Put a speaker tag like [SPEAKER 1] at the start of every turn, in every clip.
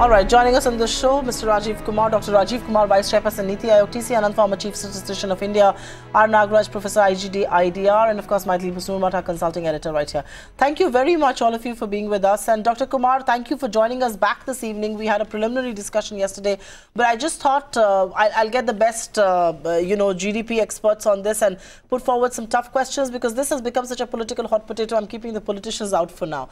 [SPEAKER 1] All right, joining us on the show, Mr. Rajiv Kumar, Dr. Rajiv Kumar, Vice Chairperson, Niti Aayog, TC Anand, former Chief Statistician of India, R. Nagaraj, Professor IGD, IDR, and of course, Maithili Busnurmata, Consulting Editor right here. Thank you very much, all of you, for being with us. And Dr. Kumar, thank you for joining us back this evening. We had a preliminary discussion yesterday, but I just thought I'll get the best, GDP experts on this and put forward some tough questions, because this has become such a political hot potato. I'm keeping the politicians out for now.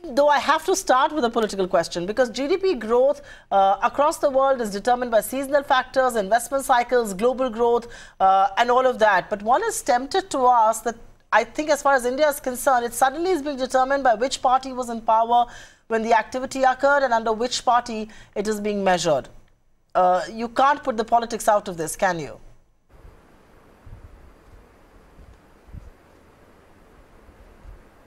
[SPEAKER 1] Though I have to start with a political question, because GDP growth across the world is determined by seasonal factors, investment cycles, global growth, and all of that. But one is tempted to ask that, I think as far as India is concerned, it suddenly is being determined by which party was in power when the activity occurred and under which party it is being measured. You can't put the politics out of this, can you?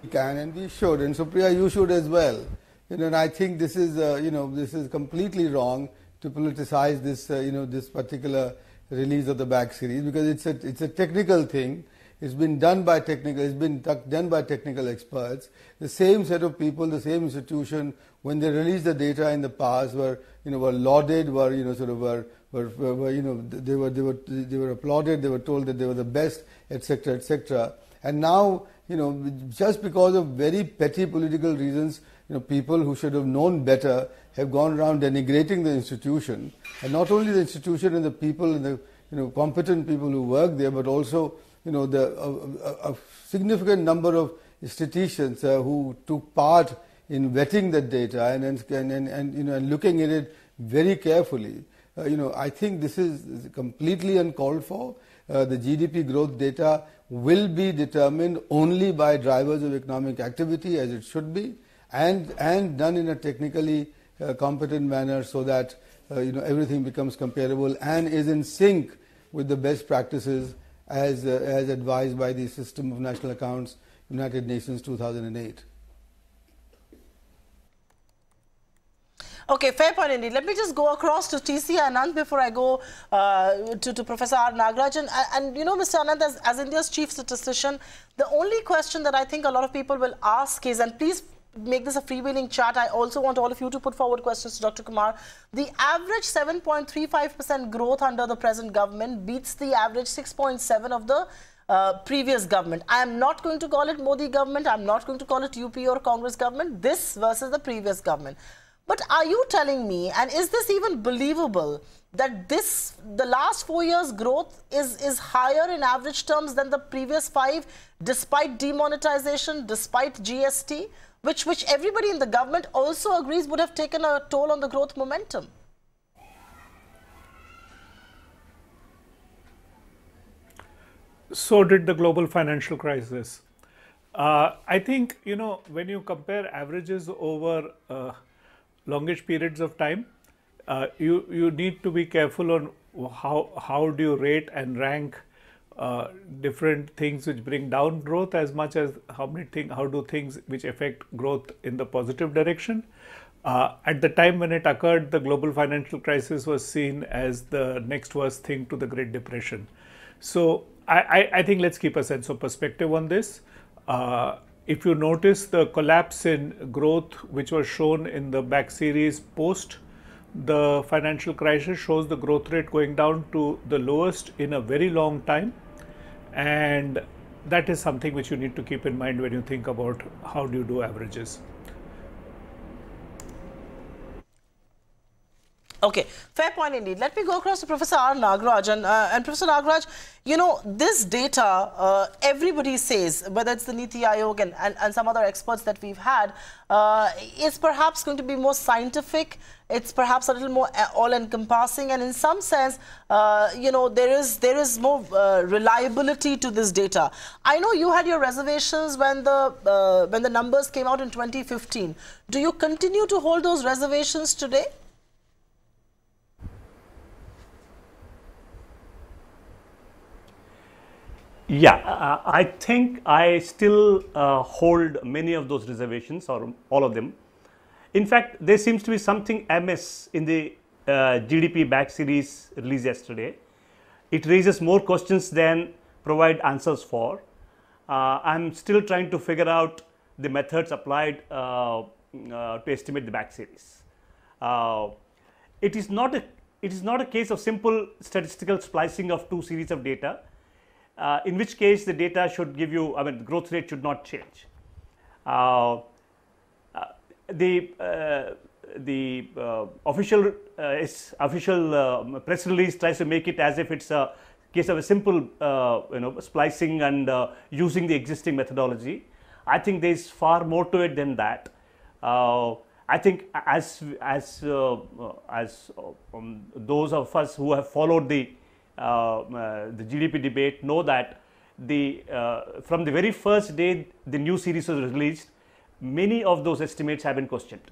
[SPEAKER 2] We can and we should, and Supriya, you should as well. And I think this is, this is completely wrong to politicize this, this particular release of the back series, because it's a technical thing. It's been done by done by technical experts. The same set of people, the same institution, when they released the data in the past, were lauded, they were applauded, they were told that they were the best, etc., etc. And now, just because of very petty political reasons, people who should have known better have gone around denigrating the institution, and not only the institution and the people and the competent people who work there, but also a significant number of statisticians who took part in vetting the data and looking at it very carefully. I think this is completely uncalled for. The GDP growth data will be determined only by drivers of economic activity, as it should be, and done in a technically competent manner, so that everything becomes comparable and is in sync with the best practices as advised by the System of National Accounts, United Nations 2008.
[SPEAKER 1] Okay, fair point indeed. Let me just go across to TC Anand before I go to Professor R. Nagarajan. And Mr. Anand, as India's chief statistician, the only question that I think a lot of people will ask is, and please make this a freewheeling chat, I also want all of you to put forward questions to Dr. Kumar. The average 7.35% growth under the present government beats the average 6.7% of the previous government. I am not going to call it Modi government. I'm not going to call it UP or Congress government. This versus the previous government. But are you telling me, and is this even believable, that the last 4 years growth is higher in average terms than the previous 5, despite demonetization, despite GST, which everybody in the government also agrees would have taken a toll on the growth momentum?
[SPEAKER 3] So did the global financial crisis. I think, when you compare averages over longish periods of time, you need to be careful on how do you rate and rank different things which bring down growth, as much as how do things which affect growth in the positive direction. At the time when it occurred, the global financial crisis was seen as the next worst thing to the Great Depression. So I think let's keep a sense of perspective on this. If you notice, the collapse in growth which was shown in the back series post the financial crisis shows the growth rate going down to the lowest in a very long time, and that is something which you need to keep in mind when you think about how do you do averages.
[SPEAKER 1] Okay, fair point indeed. Let me go across to Professor R. Nagaraj. And Professor Nagaraj, this data, everybody says, whether it's the Niti Aayog and some other experts that we've had, is perhaps going to be more scientific. It's perhaps a little more all-encompassing, and in some sense, there is more reliability to this data. I know you had your reservations when the numbers came out in 2015. Do you continue to hold those reservations today?
[SPEAKER 4] Yeah, I think I still hold many of those reservations, or all of them. In fact, there seems to be something amiss in the GDP back series released yesterday. It raises more questions than provide answers for. I'm still trying to figure out the methods applied to estimate the back series. It is not a case of simple statistical splicing of two series of data, in which case the data should give you, I mean, the growth rate should not change. The official press release tries to make it as if it's a case of a simple splicing and using the existing methodology. I think there is far more to it than that. I think as those of us who have followed the GDP debate know that from the very first day the new series was released, many of those estimates have been questioned,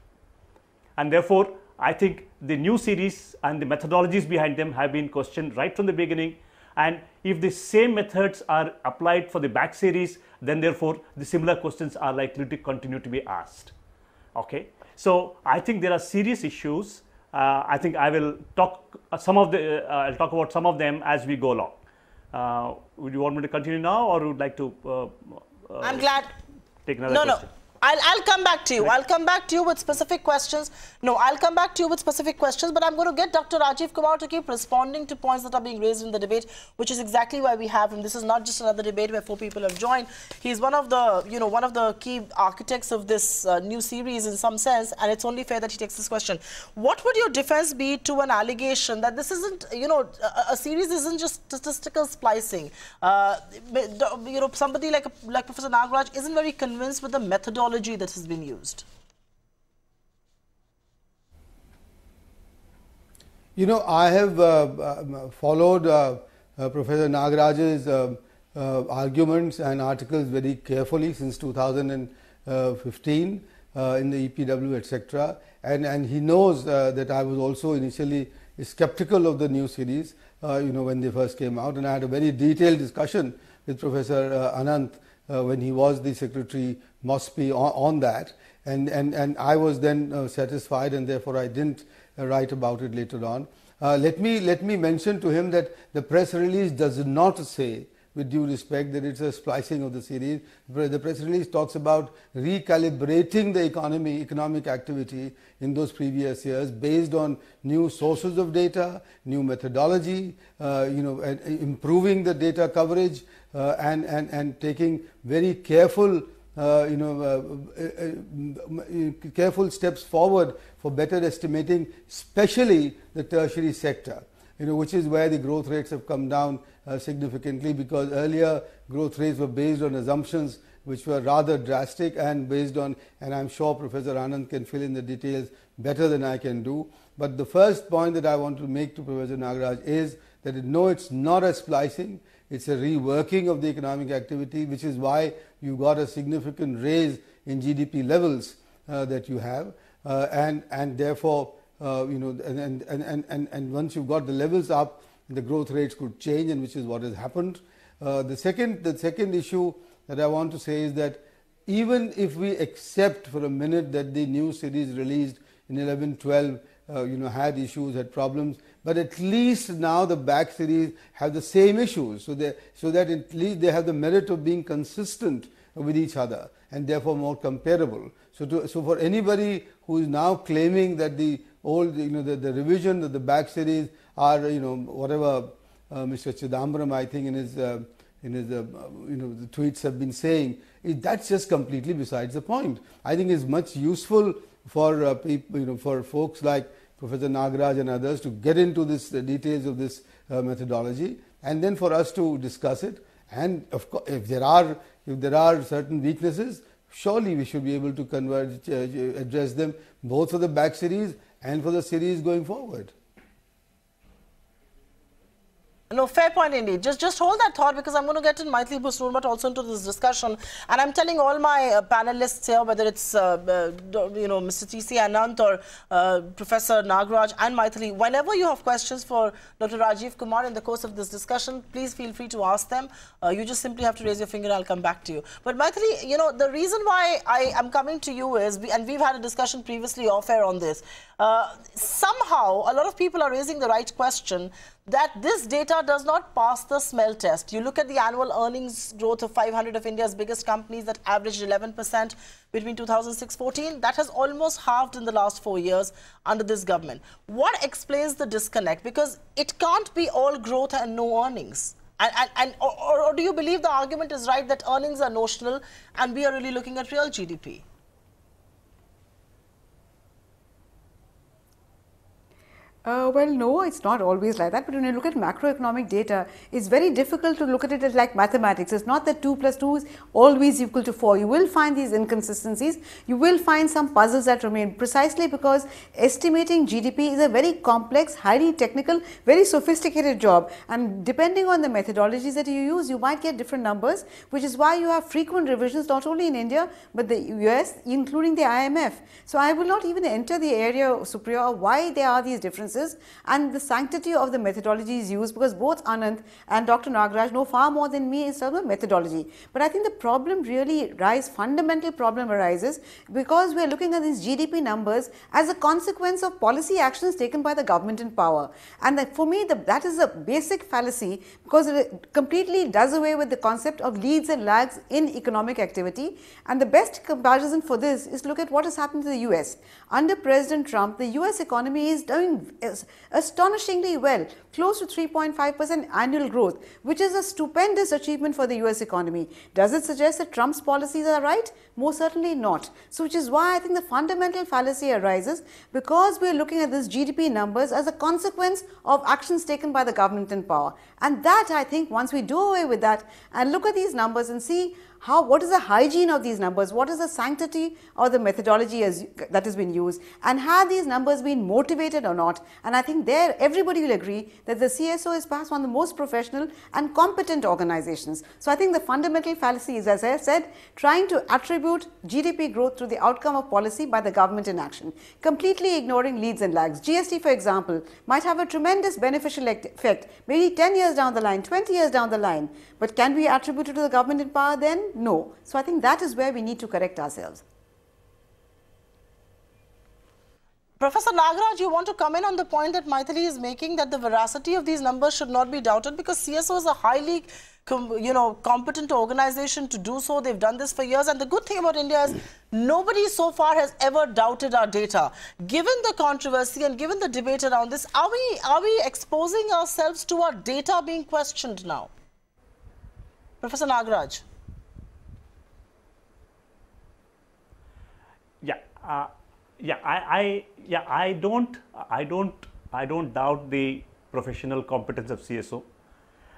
[SPEAKER 4] and therefore I think the new series and the methodologies behind them have been questioned right from the beginning. And if the same methods are applied for the back series, then therefore the similar questions are likely to continue to be asked. Okay, so I think there are serious issues. I think I will talk I'll talk about some of them as we go along. Would you want me to continue now, or would like to?
[SPEAKER 1] I'm glad.
[SPEAKER 4] Take another question.
[SPEAKER 1] I'll come back to you. I'll come back to you with specific questions. No, I'll come back to you with specific questions, but I'm going to get Dr. Rajiv Kumar to keep responding to points that are being raised in the debate, which is exactly why we have him. This is not just another debate where 4 people have joined. He's one of the, one of the key architects of this new series in some sense, and it's only fair that he takes this question. What would your defense be to an allegation that this isn't, a series isn't just statistical splicing? Somebody like Professor Nagaraj isn't very convinced with the methodology that has been used.
[SPEAKER 2] I have followed Professor Nagaraj's arguments and articles very carefully since 2015 in the EPW, etc. And he knows that I was also initially skeptical of the new series, when they first came out. And I had a very detailed discussion with Professor Anant when he was the Secretary MOSPI on that, and I was then satisfied, and therefore I didn't write about it later on. Let me mention to him that the press release does not say, with due respect, that it's a splicing of the series. The press release talks about recalibrating the economic activity in those previous years based on new sources of data, new methodology, improving the data coverage, and taking very careful careful steps forward for better estimating, especially the tertiary sector, which is where the growth rates have come down significantly, because earlier growth rates were based on assumptions which were rather drastic and based on, and I'm sure Professor Anand can fill in the details better than I can do. But the first point that I want to make to Professor Nagaraj is that no, it's not a splicing. It's a reworking of the economic activity, which is why you got a significant raise in GDP levels that you have, and therefore, and once you've got the levels up, the growth rates could change, and which is what has happened. The second issue that I want to say is that even if we accept for a minute that the new series released in 11-12 had issues, had problems, but at least now the back series have the same issues, so that at least they have the merit of being consistent with each other and therefore more comparable. So for anybody who is now claiming that the old, the revision of the back series are, whatever Mr. Chidambaram, I think in his the tweets have been saying, that's just completely besides the point. I think it's much useful for people, for folks like Professor Nagaraj and others to get into this details of this methodology, and then for us to discuss it. And of course, if there are certain weaknesses, surely we should be able to address them both for the back series and for the series going forward.
[SPEAKER 1] No, fair point indeed. Just hold that thought, because I'm going to get in Maithili Busnurmat also into this discussion, and I'm telling all my panelists here, whether it's Mr. T.C. Anant or Professor Nagaraj and Maithili, whenever you have questions for Dr. Rajiv Kumar in the course of this discussion, please feel free to ask them. You just simply have to raise your finger and I'll come back to you. But Maithili, the reason why I am coming to you is, and we've had a discussion previously off air on this, somehow a lot of people are raising the right question that this data does not pass the smell test. You look at the annual earnings growth of 500 of India's biggest companies that averaged 11% between 2006-14. That has almost halved in the last 4 years under this government. What explains the disconnect? Because it can't be all growth and no earnings. Or do you believe the argument is right that earnings are notional and we are really looking at real GDP?
[SPEAKER 5] Well, no, it's not always like that. But when you look at macroeconomic data, it's very difficult to look at it as like mathematics. It's not that 2 plus 2 is always equal to 4. You will find these inconsistencies. You will find some puzzles that remain, precisely because estimating GDP is a very complex, highly technical, very sophisticated job. And depending on the methodologies that you use, you might get different numbers, which is why you have frequent revisions not only in India, but the US, including the IMF. So I will not even enter the area, Supriya, of why there are these differences and the sanctity of the methodologies used, because both Anand and Dr. Nagaraj know far more than me in terms of methodology. But I think the problem really fundamental problem arises because we are looking at these GDP numbers as a consequence of policy actions taken by the government in power. And that, for me, that is a basic fallacy, because it completely does away with the concept of leads and lags in economic activity. And the best comparison for this is look at what has happened to the US. Under President Trump, the US economy is doing astonishingly well, close to 3.5% annual growth, which is a stupendous achievement for the US economy. Does it suggest that Trump's policies are right? Most certainly not. So which is why I think the fundamental fallacy arises, because we are looking at these GDP numbers as a consequence of actions taken by the government in power. And that, I think, once we do away with that and look at these numbers and see what is the hygiene of these numbers, what is the sanctity of the methodology that has been used, and have these numbers been motivated or not. And I think there everybody will agree that the CSO is perhaps one of the most professional and competent organizations. So I think the fundamental fallacy is, as I said, trying to attribute GDP growth to the outcome of policy by the government in action, completely ignoring leads and lags. GST, for example, might have a tremendous beneficial effect, maybe 10 years down the line, 20 years down the line, but can we attribute it to the government in power then? No. So I think that is where we need to correct ourselves.
[SPEAKER 1] Professor Nagaraj, you want to come in on the point that Maithili is making, that the veracity of these numbers should not be doubted, because CSO is a highly competent organization to do so. They've done this for years, and the good thing about India is nobody so far has ever doubted our data. Given the controversy and given the debate around this, are we exposing ourselves to our data being questioned now? Professor Nagaraj.
[SPEAKER 4] I don't doubt the professional competence of CSO,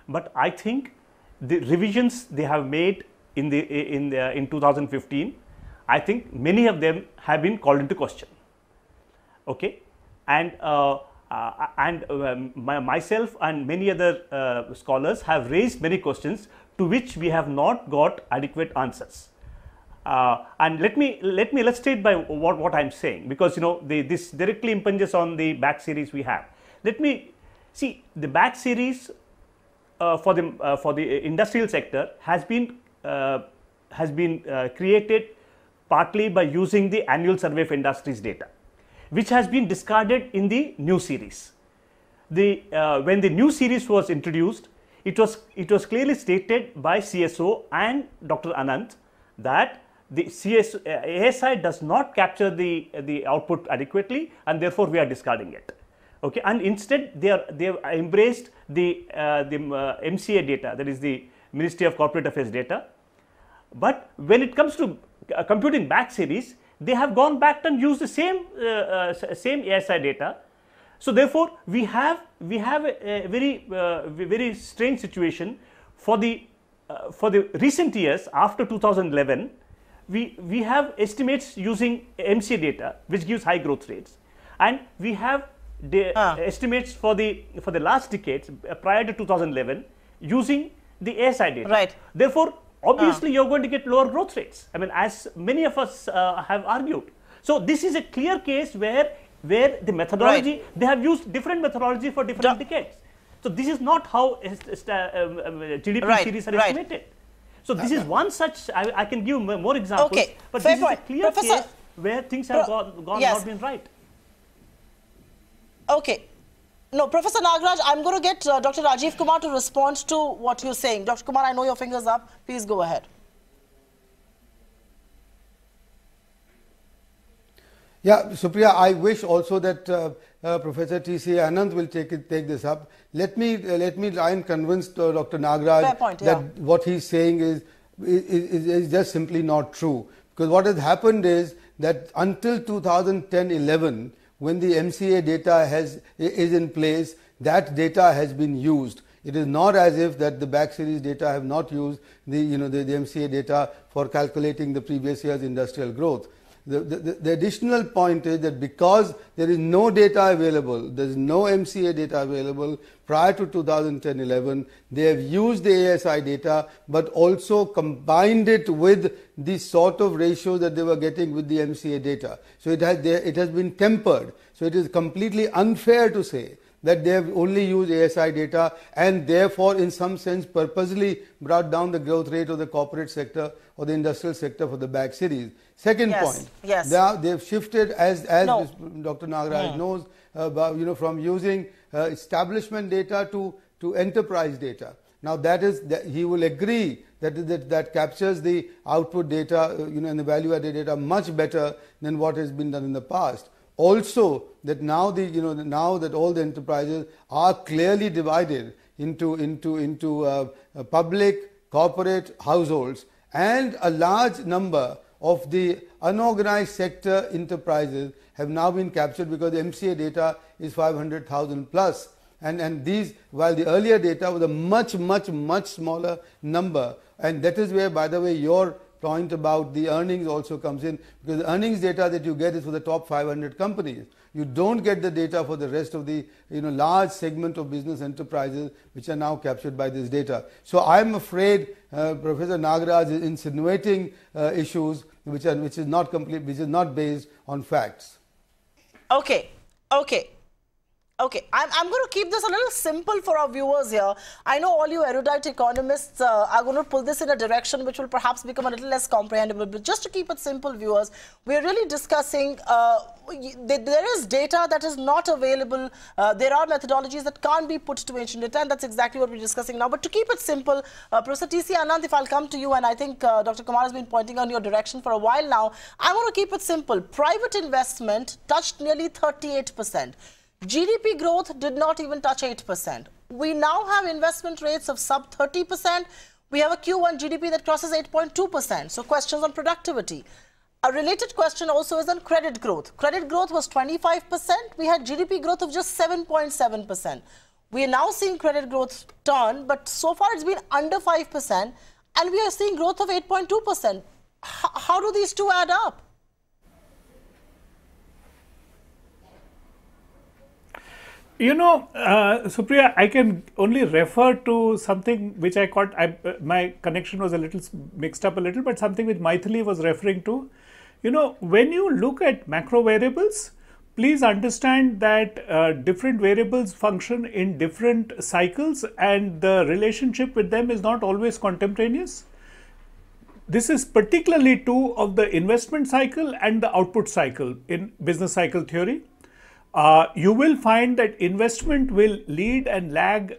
[SPEAKER 4] but I think the revisions they have made in 2015, I think many of them have been called into question. Okay, and myself and many other scholars have raised many questions to which we have not got adequate answers. And let's state by what I'm saying, because this directly impinges on the back series we have. Let me see the back series for the industrial sector has been created partly by using the annual survey of industries data, which has been discarded in the new series. When the new series was introduced, it was clearly stated by CSO and Dr. Anand that the ASI does not capture the output adequately, and therefore we are discarding it. Okay, and instead they have embraced the MCA data, that is the Ministry of Corporate Affairs data. But when it comes to computing back series, they have gone back and used the same ASI data. So therefore we have a very strange situation for the recent years after 2011. We have estimates using MCA data, which gives high growth rates, and we have estimates for the last decades prior to 2011 using the ASI data.
[SPEAKER 1] Right.
[SPEAKER 4] Therefore, obviously, you're going to get lower growth rates. I mean, as many of us have argued. So this is a clear case where the methodology, they have used different methodology for different decades. So this is not how GDP series are estimated. So this is one such. I can give more examples. Okay, but this is a clear case where things have not been right.
[SPEAKER 1] Okay. No, Professor Nagaraj, I'm going to get Dr. Rajiv Kumar to respond to what you're saying. Dr. Kumar, I know your finger's up. Please go ahead.
[SPEAKER 2] Yeah, Supriya, I wish also that Professor T.C. Anand will take this up. Let me try and convince Dr. Nagaraj that what he's saying is just simply not true. Because what has happened is that until 2010-11, when the MCA data is in place, that data has been used. It is not as if that the back series data have not used the MCA data for calculating the previous year's industrial growth. The additional point is that because there is no data available, there is no MCA data available prior to 2010-11, they have used the ASI data but also combined it with the sort of ratios that they were getting with the MCA data. So it has been tempered. So it is completely unfair to say that they have only used ASI data and therefore in some sense purposely brought down the growth rate of the corporate sector or the industrial sector for the back series. Second point, they have shifted as Dr. Nagaraj knows, from using establishment data to enterprise data. Now he will agree that captures the output data, and the value added data much better than what has been done in the past. Also, that now that all the enterprises are clearly divided into public, corporate, households, and a large number of the unorganized sector enterprises have now been captured because the MCA data is 500,000 plus. And these, while the earlier data was a much smaller number, and that is where, by the way, your point about the earnings also comes in, because the earnings data that you get is for the top 500 companies. You don't get the data for the rest of the large segment of business enterprises which are now captured by this data. So I'm afraid Professor Nagaraj is insinuating issues which is not based on facts.
[SPEAKER 1] Okay. I'm going to keep this a little simple for our viewers here. I know all you erudite economists are going to pull this in a direction which will perhaps become a little less comprehensible. But just to keep it simple, viewers, we're really discussing there is data that is not available. There are methodologies that can't be put to ancient data, and that's exactly what we're discussing now. But to keep it simple, Professor T.C. Anand, if I'll come to you, and I think Dr. Kumar has been pointing on your direction for a while now, I want to keep it simple. Private investment touched nearly 38%. GDP growth did not even touch 8%. We now have investment rates of sub 30%. We have a Q1 GDP that crosses 8.2%. So questions on productivity. A related question also is on credit growth. Credit growth was 25%. We had GDP growth of just 7.7%. We are now seeing credit growth turn, but so far it's been under 5%, and we are seeing growth of 8.2%. How do these two add up?
[SPEAKER 3] Supriya, I can only refer to something which I caught. My connection was a little mixed up a little, but something which Maithili was referring to. When you look at macro variables, please understand that different variables function in different cycles, and the relationship with them is not always contemporaneous. This is particularly true of the investment cycle and the output cycle in business cycle theory. You will find that investment will lead and lag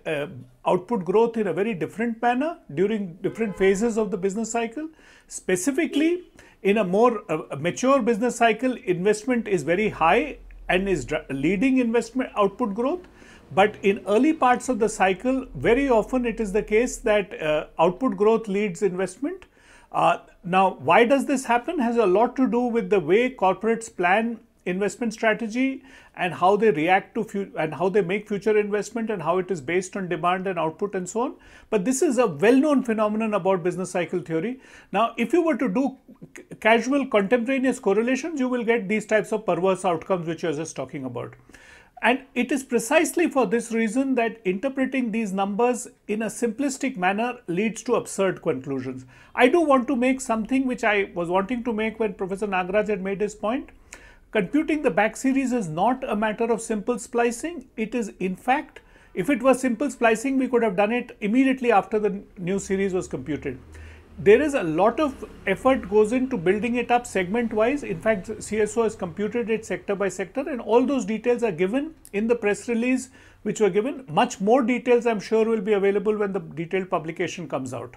[SPEAKER 3] output growth in a very different manner during different phases of the business cycle. Specifically, in a more mature business cycle, investment is very high and is leading investment output growth. But in early parts of the cycle, very often it is the case that output growth leads investment. Now, why does this happen? Has a lot to do with the way corporates plan investment strategy and how they react to and how they make future investment and how it is based on demand and output and so on. But this is a well-known phenomenon about business cycle theory. Now, if you were to do casual contemporaneous correlations, you will get these types of perverse outcomes which I was just talking about. And it is precisely for this reason that interpreting these numbers in a simplistic manner leads to absurd conclusions. I do want to make something which I was wanting to make when Professor Nagaraj had made his point. Computing the back series is not a matter of simple splicing. It is, in fact, if it was simple splicing, we could have done it immediately after the new series was computed. there is a lot of effort goes into building it up segment wise. In fact, CSO has computed it sector by sector, and all those details are given in the press release which were given. Much more details I'm sure will be available when the detailed publication comes out.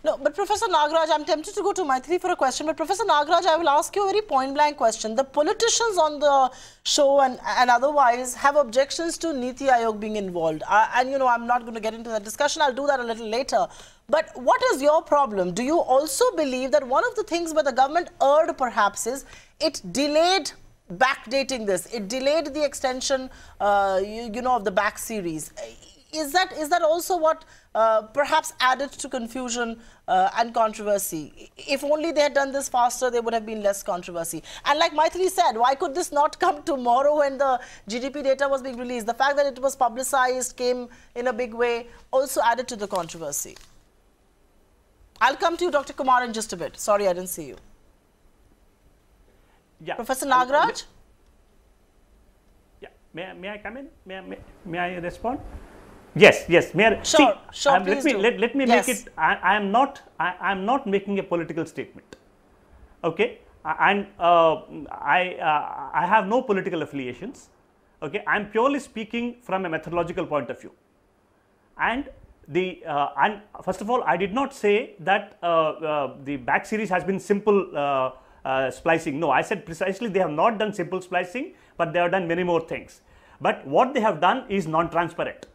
[SPEAKER 1] No, but Professor Nagaraj, I'm tempted to go to Maithili for a question, but Professor Nagaraj, I will ask you a very point-blank question. The politicians on the show and otherwise have objections to Niti Aayog being involved. And, you know, I'm not going to get into that discussion. I'll do that a little later. But what is your problem? Do you also believe that one of the things where the government erred perhaps is it delayed backdating this? It delayed the extension, you know, of the back series. Is that also what perhaps added to confusion and controversy? If only they had done this faster, there would have been less controversy. And like Maithili said, why could this not come tomorrow when the GDP data was being released? The fact that it was publicized, came in a big way, also added to the controversy. I'll come to you, Dr. Kumar, in just a bit. Sorry, I didn't see you.
[SPEAKER 4] Yeah.
[SPEAKER 1] Professor Nagaraj?
[SPEAKER 4] Yeah. May I come in? May I respond? Yes, yes.
[SPEAKER 1] Sure, please do.
[SPEAKER 4] Let me make it. I am not making a political statement. Okay, and I have no political affiliations. Okay, I am purely speaking from a methodological point of view. And first of all, I did not say that the back series has been simple splicing. No, I said precisely they have not done simple splicing, but they have done many more things. But what they have done is non-transparent.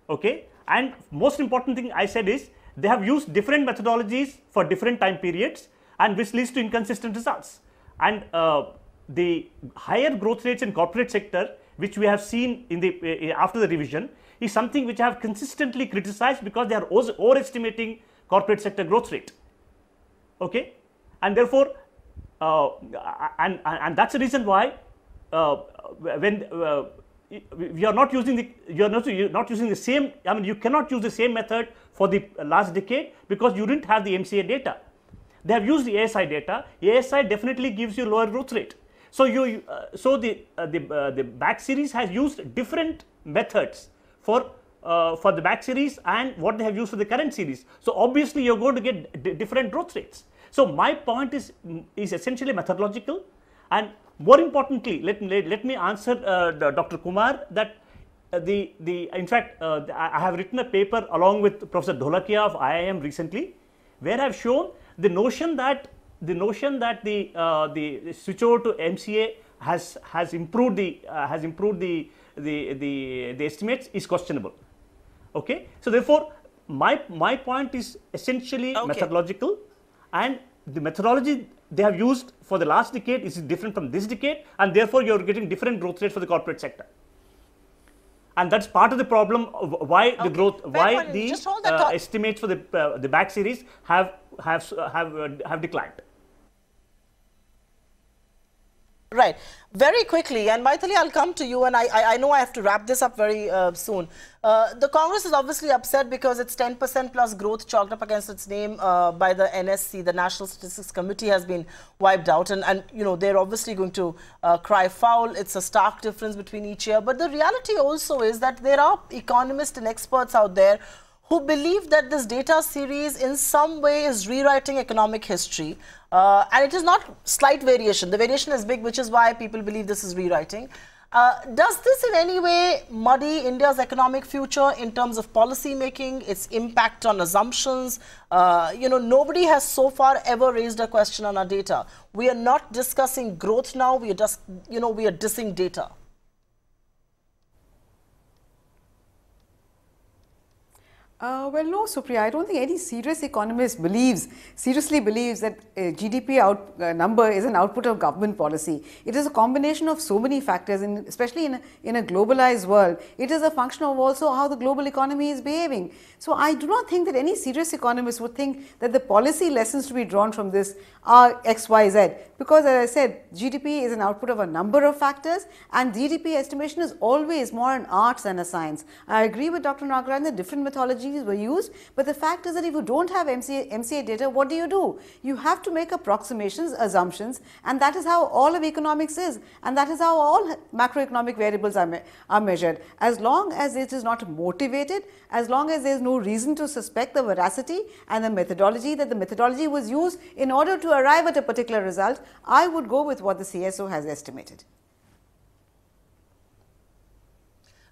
[SPEAKER 4] Okay, and most important thing I said is they have used different methodologies for different time periods, and which leads to inconsistent results. And the higher growth rates in corporate sector, which we have seen in the after the revision, is something which I have consistently criticized because they are overestimating corporate sector growth rate. Okay, and therefore, and that's the reason why when we are not using the same. I mean, you cannot use the same method for the last decade because you didn't have the MCA data. They have used the ASI data. ASI definitely gives you lower growth rate. So the back series has used different methods for the back series and what they have used for the current series. So obviously you're going to get different growth rates. So my point is essentially methodological, and more importantly, let me answer Dr. Kumar that in fact I have written a paper along with Professor Dholakia of IIM recently, where I have shown the notion that the switch over to MCA has improved the estimates is questionable. Okay, so therefore my point is essentially methodological, and the methodology they have used for the last decade is different from this decade, and therefore you are getting different growth rates for the corporate sector. And that's part of the problem of why the growth, why the estimates for the back series have declined.
[SPEAKER 1] Right. Very quickly, and Maithili, I'll come to you, and I know I have to wrap this up very soon. The Congress is obviously upset because its 10% plus growth chalked up against its name by the NSC, the National Statistics Committee, has been wiped out. And you know, they're obviously going to cry foul. It's a stark difference between each year. But the reality also is that there are economists and experts out there who believe that this data series in some way is rewriting economic history. And it is not slight variation. The variation is big, which is why people believe this is rewriting. Does this in any way muddy India's economic future in terms of policy making, its impact on assumptions? You know, nobody has so far ever raised a question on our data. We are not discussing growth now. We are just, you know, we are dissing data.
[SPEAKER 5] Well, no, Supriya, I don't think any serious economist seriously believes that GDP number is an output of government policy. It is a combination of so many factors, and especially in a globalized world, it is a function of also how the global economy is behaving. So I do not think that any serious economist would think that the policy lessons to be drawn from this are X, Y, Z. Because as I said, GDP is an output of a number of factors, and GDP estimation is always more an art than a science. I agree with Dr. Nagarajan that different methodologies methodologies were used, but the fact is that if you don't have MCA data, what do? You have to make approximations, assumptions, and that is how all of economics is, and that is how all macroeconomic variables are measured. As long as it is not motivated, as long as there is no reason to suspect the veracity and the methodology, that the methodology was used in order to arrive at a particular result, I would go with what the CSO has estimated.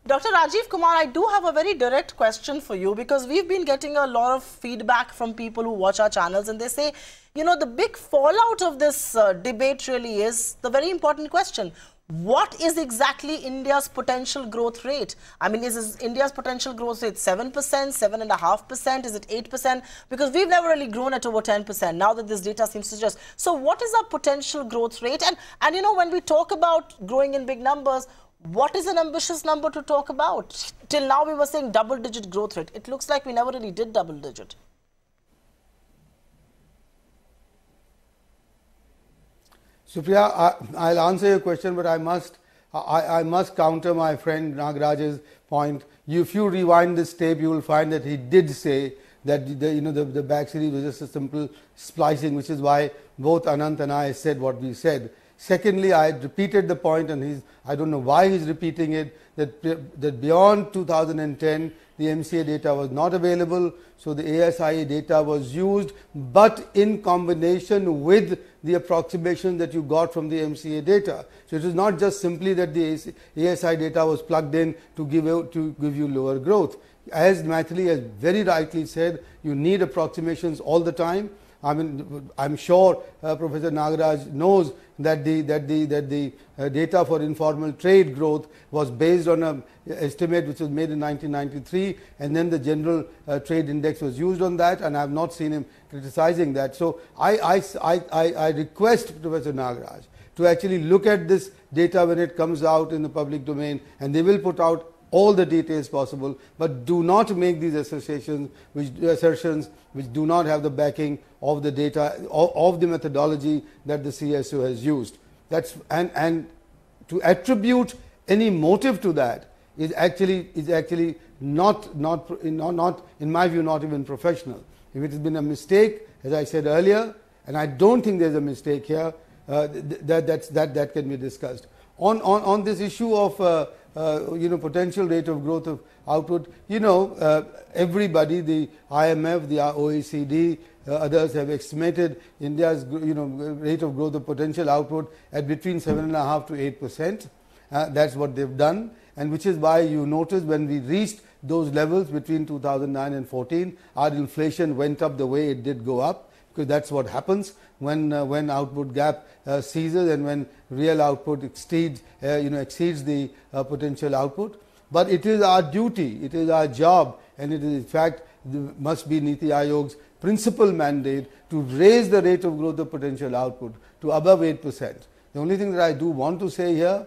[SPEAKER 1] Dr. Rajiv Kumar, I do have a very direct question for you, because we've been getting a lot of feedback from people who watch our channels, and they say, you know, the big fallout of this debate really is the very important question. What is exactly India's potential growth rate? I mean, is India's potential growth rate 7%, 7.5%? Is it 8%? Because we've never really grown at over 10% now that this data seems to suggest. So what is our potential growth rate? And you know, when we talk about growing in big numbers, what is an ambitious number to talk about? Till now we were saying double-digit growth rate. It looks like we never really did double-digit.
[SPEAKER 2] Supriya, I'll answer your question, but I must counter my friend Nagaraj's point. If you rewind this tape, you will find that he did say that the back series was just a simple splicing, which is why both Anant and I said what we said. Secondly, I had repeated the point, and I don't know why he's repeating it, that beyond 2010, the MCA data was not available, so the ASIA data was used, but in combination with the approximation that you got from the MCA data. So it is not just simply that the ASI data was plugged in to give you lower growth. As Maithili has very rightly said, you need approximations all the time. I mean, I'm sure Professor Nagaraj knows that the data for informal trade growth was based on an estimate which was made in 1993, and then the general trade index was used on that, and I have not seen him criticizing that. So I request Professor Nagaraj to actually look at this data when it comes out in the public domain, and they will put out all the details possible, but do not make these assertions which do not have the backing of the data, of the methodology that the CSO has used. And to attribute any motive to that is actually not in my view, not even professional. If it has been a mistake, as I said earlier, and I don't think there's a mistake here, that can be discussed. On this issue of potential rate of growth of output, everybody, the IMF, the OECD, others have estimated India's rate of growth of potential output at between 7.5% to 8%. That's what they've done, and which is why you notice when we reached those levels between 2009 and 14, our inflation went up the way it did go up, because that's what happens when output gap ceases and when real output exceeds the potential output. But it is our duty, it is our job, and it is in fact must be Niti Aayog's principal mandate to raise the rate of growth of potential output to above 8%. The only thing that I do want to say here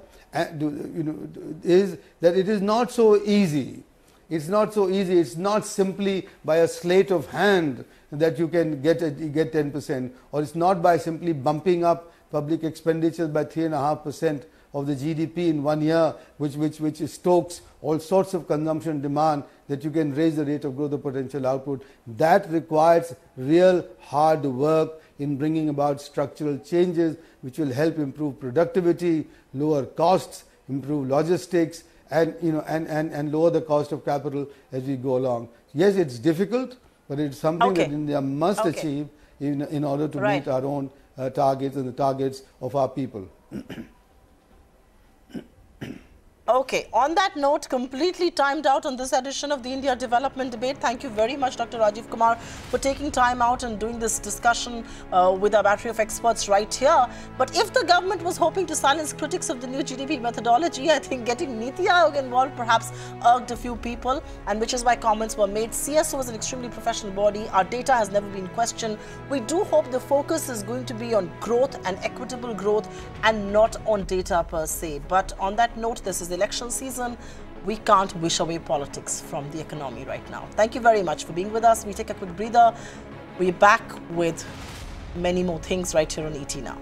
[SPEAKER 2] is that it is not so easy. It's not so easy. It's not simply by a sleight of hand that you can get 10%, or it's not by simply bumping up public expenditures by 3.5% of the GDP in 1 year, which stokes all sorts of consumption demand, that you can raise the rate of growth of potential output. That requires real hard work in bringing about structural changes which will help improve productivity, lower costs, improve logistics, and lower the cost of capital as we go along. Yes, it's difficult, but it's something that India must achieve in order to meet our own targets and the targets of our people.
[SPEAKER 1] Okay, on that note, completely timed out on this edition of the India Development Debate. Thank you very much, Dr. Rajiv Kumar, for taking time out and doing this discussion with our battery of experts right here. But if the government was hoping to silence critics of the new GDP methodology, I think getting Niti Aayog involved perhaps irked a few people, and which is why comments were made. CSO is an extremely professional body. Our data has never been questioned. We do hope the focus is going to be on growth and equitable growth and not on data per se. But on that note, this is election season. We can't wish away politics from the economy right now. Thank you very much for being with us. We take a quick breather. We're back with many more things right here on ET Now.